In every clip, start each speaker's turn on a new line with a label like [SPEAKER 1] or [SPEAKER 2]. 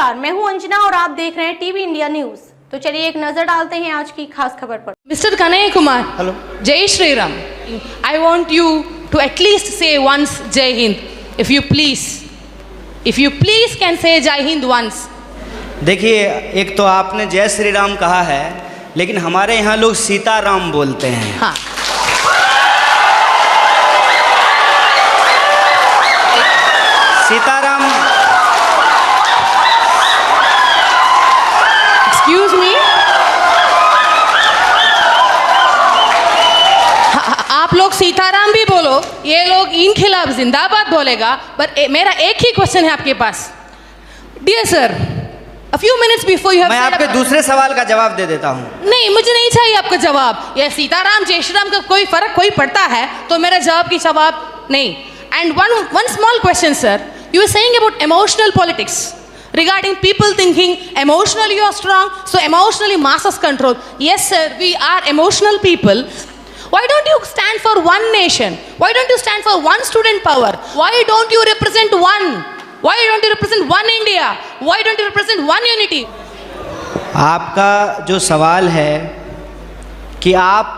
[SPEAKER 1] नमस्कार, मैं हूं अंजना और आप देख रहे हैं टीवी इंडिया न्यूज। तो चलिए एक नजर डालते हैं आज की खास खबर पर।
[SPEAKER 2] Mr. Kanaya Kumar.
[SPEAKER 3] Hello.
[SPEAKER 2] Jai Shri Ram. I want you to at least say once Jai Hind. If you please. If you please can say Jai Hind once.
[SPEAKER 3] देखिए, एक तो आपने जय श्री राम कहा है, लेकिन हमारे यहाँ लोग सीताराम बोलते हैं।
[SPEAKER 2] हाँ।
[SPEAKER 3] सीताराम।
[SPEAKER 2] Excuse me. आप लोग सीताराम भी बोलो, ये लोग इन खिलाफ जिंदाबाद बोलेगा, पर मेरा एक ही क्वेश्चन है आपके पास। Dear sir, a few minutes before you have
[SPEAKER 3] मैं
[SPEAKER 2] said
[SPEAKER 3] आपके
[SPEAKER 2] about...
[SPEAKER 3] दूसरे सवाल का जवाब दे देता हूँ।
[SPEAKER 2] नहीं, मुझे नहीं चाहिए आपका जवाब। ये सीताराम जय श्री राम का कोई फर्क कोई पड़ता है तो मेरा जवाब की जवाब नहीं। And one small question, sir. You were saying about emotional politics regarding people thinking emotionally you are strong, so emotionally masses control. Yes, sir, we are emotional people. Why don't you stand for one nation? Why don't you stand for one student power? Why don't you represent one? Why don't you represent one India? Why don't you represent one unity?
[SPEAKER 3] आपका जो सवाल है कि आप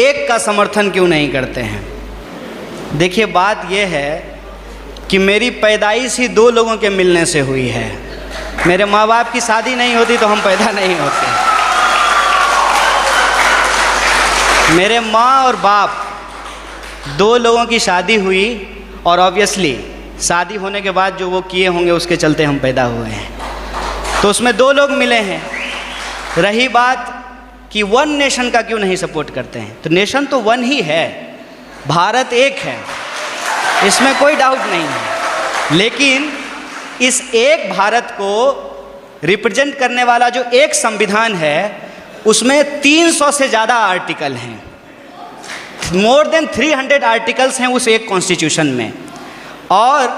[SPEAKER 3] एक का समर्थन क्यों नहीं करते हैं, देखिए बात यह है कि मेरी पैदाइश ही दो लोगों के मिलने से हुई है। मेरे माँ बाप की शादी नहीं होती तो हम पैदा नहीं होते। मेरे माँ और बाप दो लोगों की शादी हुई और ऑब्वियसली शादी होने के बाद जो वो किए होंगे उसके चलते हम पैदा हुए हैं। तो उसमें दो लोग मिले हैं। रही बात कि वन नेशन का क्यों नहीं सपोर्ट करते हैं, तो नेशन तो वन ही है, भारत एक है, इसमें कोई डाउट नहीं है। लेकिन इस एक भारत को रिप्रेजेंट करने वाला जो एक संविधान है उसमें 300 से ज़्यादा आर्टिकल हैं, मोर देन 300 आर्टिकल्स हैं उस एक कॉन्स्टिट्यूशन में। और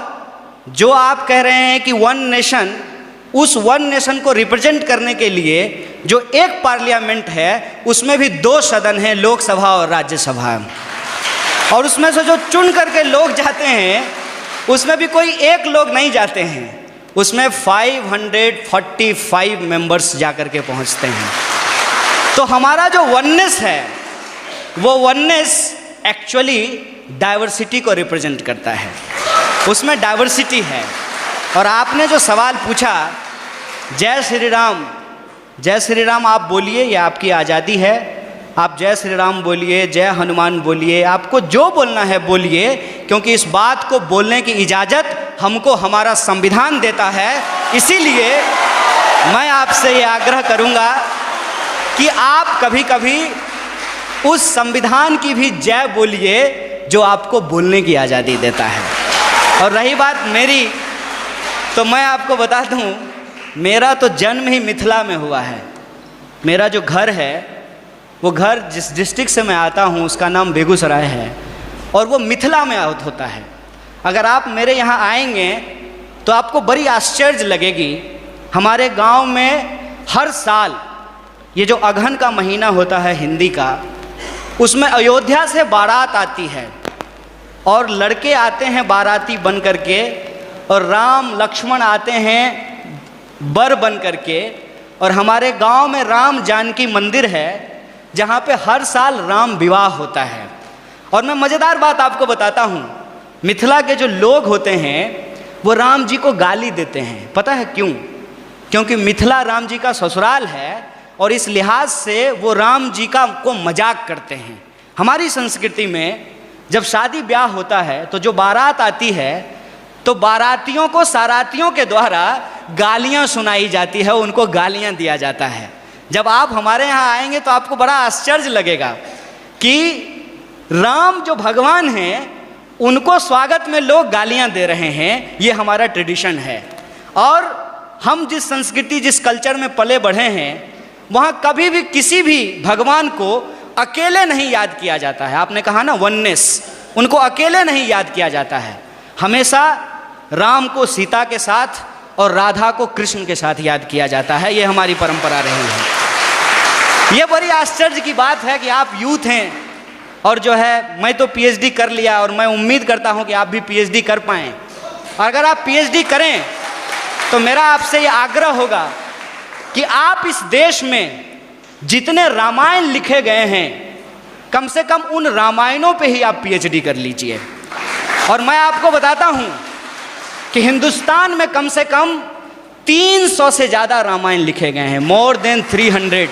[SPEAKER 3] जो आप कह रहे हैं कि वन नेशन, उस वन नेशन को रिप्रेजेंट करने के लिए जो एक पार्लियामेंट है उसमें भी दो सदन हैं, लोकसभा और राज्यसभा, और उसमें से जो चुन करके लोग जाते हैं उसमें भी कोई एक लोग नहीं जाते हैं, उसमें 545 मेंबर्स जाकर के पहुंचते हैं। तो हमारा जो वननेस है वो वननेस एक्चुअली डाइवर्सिटी को रिप्रेजेंट करता है, उसमें डाइवर्सिटी है। और आपने जो सवाल पूछा जय श्री राम, जय श्री राम आप बोलिए, ये आपकी आज़ादी है, आप जय श्री राम बोलिए, जय हनुमान बोलिए, आपको जो बोलना है बोलिए, क्योंकि इस बात को बोलने की इजाज़त हमको हमारा संविधान देता है। इसीलिए मैं आपसे ये आग्रह करूँगा कि आप कभी कभी उस संविधान की भी जय बोलिए जो आपको बोलने की आज़ादी देता है। और रही बात मेरी, तो मैं आपको बता दूँ, मेरा तो जन्म ही मिथिला में हुआ है। मेरा जो घर है वो घर जिस डिस्ट्रिक्ट से मैं आता हूँ उसका नाम बेगूसराय है और वो मिथिला में होता है। अगर आप मेरे यहाँ आएंगे तो आपको बड़ी आश्चर्य लगेगी। हमारे गांव में हर साल ये जो अगहन का महीना होता है हिंदी का, उसमें अयोध्या से बारात आती है और लड़के आते हैं बाराती बन करके, और राम लक्ष्मण आते हैं बर बन करके। और हमारे गांव में राम जानकी मंदिर है जहाँ पे हर साल राम विवाह होता है। और मैं मज़ेदार बात आपको बताता हूँ, मिथिला के जो लोग होते हैं वो राम जी को गाली देते हैं। पता है क्यों? क्योंकि मिथिला राम जी का ससुराल है और इस लिहाज से वो राम जी को मजाक करते हैं। हमारी संस्कृति में जब शादी ब्याह होता है तो जो बारात आती है तो बारातियों को सारातियों के द्वारा गालियाँ सुनाई जाती है, उनको गालियाँ दिया जाता है। जब आप हमारे यहाँ आएंगे तो आपको बड़ा आश्चर्य लगेगा कि राम जो भगवान हैं उनको स्वागत में लोग गालियाँ दे रहे हैं। ये हमारा ट्रेडिशन है। और हम जिस संस्कृति जिस कल्चर में पले बढ़े हैं वहाँ कभी भी किसी भी भगवान को अकेले नहीं याद किया जाता है। आपने कहा ना वननेस, उनको अकेले नहीं याद किया जाता है। हमेशा राम को सीता के साथ और राधा को कृष्ण के साथ याद किया जाता है। ये हमारी परंपरा रही है। ये बड़ी आश्चर्य की बात है कि आप यूथ हैं और जो है मैं तो पीएचडी कर लिया और मैं उम्मीद करता हूं कि आप भी पीएचडी कर पाएं। अगर आप पीएचडी करें तो मेरा आपसे ये आग्रह होगा कि आप इस देश में जितने रामायण लिखे गए हैं, कम से कम उन रामायणों पे ही आप पीएचडी कर लीजिए। और मैं आपको बताता हूं कि हिंदुस्तान में कम से कम 300 से ज़्यादा रामायण लिखे गए हैं, मोर देन 300।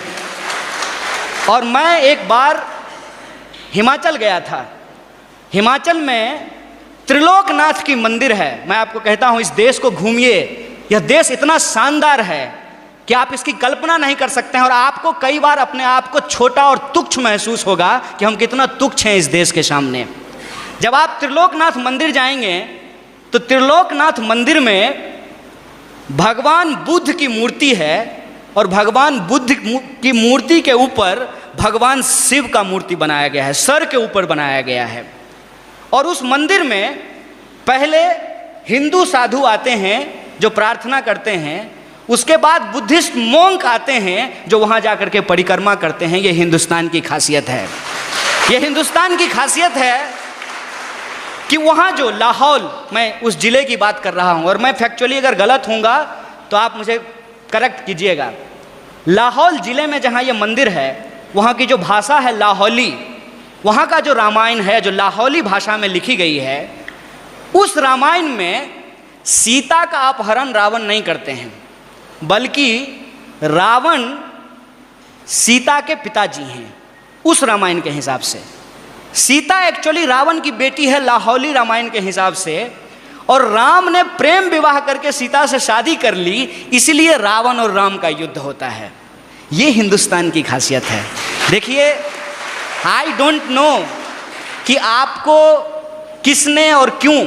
[SPEAKER 3] और मैं एक बार हिमाचल गया था। हिमाचल में त्रिलोकनाथ की मंदिर है। मैं आपको कहता हूं इस देश को घूमिए, यह देश इतना शानदार है कि आप इसकी कल्पना नहीं कर सकते हैं। और आपको कई बार अपने आप को छोटा और तुच्छ महसूस होगा कि हम कितना तुच्छ हैं इस देश के सामने। जब आप त्रिलोकनाथ मंदिर जाएंगे तो त्रिलोकनाथ मंदिर में भगवान बुद्ध की मूर्ति है और भगवान बुद्ध की मूर्ति के ऊपर भगवान शिव का मूर्ति बनाया गया है, सर के ऊपर बनाया गया है। और उस मंदिर में पहले हिंदू साधु आते हैं जो प्रार्थना करते हैं, उसके बाद बुद्धिस्ट मोंक आते हैं जो वहाँ जाकर के परिक्रमा करते हैं। ये हिंदुस्तान की खासियत है। ये हिंदुस्तान की खासियत है कि वहाँ जो लाहौल, मैं उस ज़िले की बात कर रहा हूँ और मैं फैक्चुअली अगर गलत होऊंगा तो आप मुझे करेक्ट कीजिएगा। लाहौल ज़िले में जहाँ ये मंदिर है, वहाँ की जो भाषा है लाहौली, वहाँ का जो रामायण है जो लाहौली भाषा में लिखी गई है, उस रामायण में सीता का अपहरण रावण नहीं करते हैं, बल्कि रावण सीता के पिताजी हैं। उस रामायण के हिसाब से सीता एक्चुअली रावण की बेटी है लाहौली रामायण के हिसाब से, और राम ने प्रेम विवाह करके सीता से शादी कर ली, इसलिए रावण और राम का युद्ध होता है। ये हिंदुस्तान की खासियत है। देखिए, आई डोंट नो कि आपको किसने और क्यों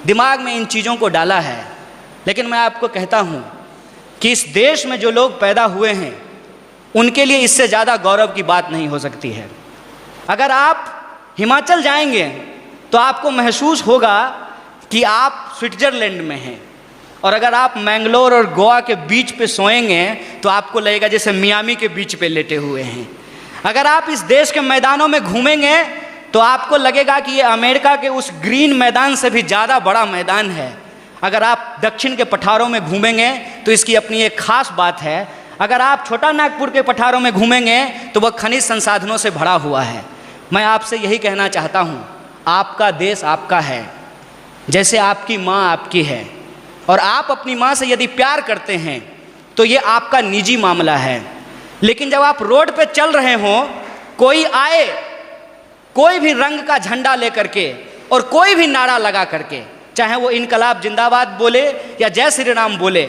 [SPEAKER 3] दिमाग में इन चीज़ों को डाला है, लेकिन मैं आपको कहता हूँ कि इस देश में जो लोग पैदा हुए हैं उनके लिए इससे ज़्यादा गौरव की बात नहीं हो सकती है। अगर आप हिमाचल जाएंगे तो आपको महसूस होगा कि आप स्विट्ज़रलैंड में हैं, और अगर आप मैंगलोर और गोवा के बीच पे सोएंगे तो आपको लगेगा जैसे मियामी के बीच पे लेटे हुए हैं। अगर आप इस देश के मैदानों में घूमेंगे तो आपको लगेगा कि ये अमेरिका के उस ग्रीन मैदान से भी ज़्यादा बड़ा मैदान है। अगर आप दक्षिण के पठारों में घूमेंगे तो इसकी अपनी एक खास बात है। अगर आप छोटा नागपुर के पठारों में घूमेंगे तो वह खनिज संसाधनों से भरा हुआ है। मैं आपसे यही कहना चाहता हूँ, आपका देश आपका है, जैसे आपकी माँ आपकी है, और आप अपनी माँ से यदि प्यार करते हैं तो ये आपका निजी मामला है। लेकिन जब आप रोड पे चल रहे हों, कोई आए कोई भी रंग का झंडा लेकर के और कोई भी नारा लगा करके, चाहे वो इनकलाब जिंदाबाद बोले या जय श्री राम बोले,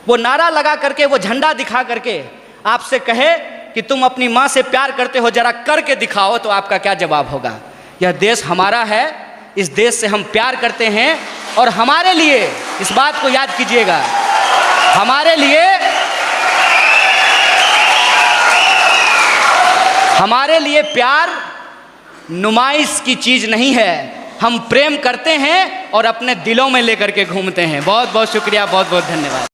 [SPEAKER 3] वो नारा लगा करके, वो झंडा दिखा करके आपसे कहे कि तुम अपनी माँ से प्यार करते हो, जरा करके दिखाओ, तो आपका क्या जवाब होगा? यह देश हमारा है, इस देश से हम प्यार करते हैं, और हमारे लिए इस बात को याद कीजिएगा, हमारे लिए प्यार नुमाइश की चीज़ नहीं है। हम प्रेम करते हैं और अपने दिलों में लेकर के घूमते हैं। बहुत बहुत शुक्रिया, बहुत बहुत धन्यवाद।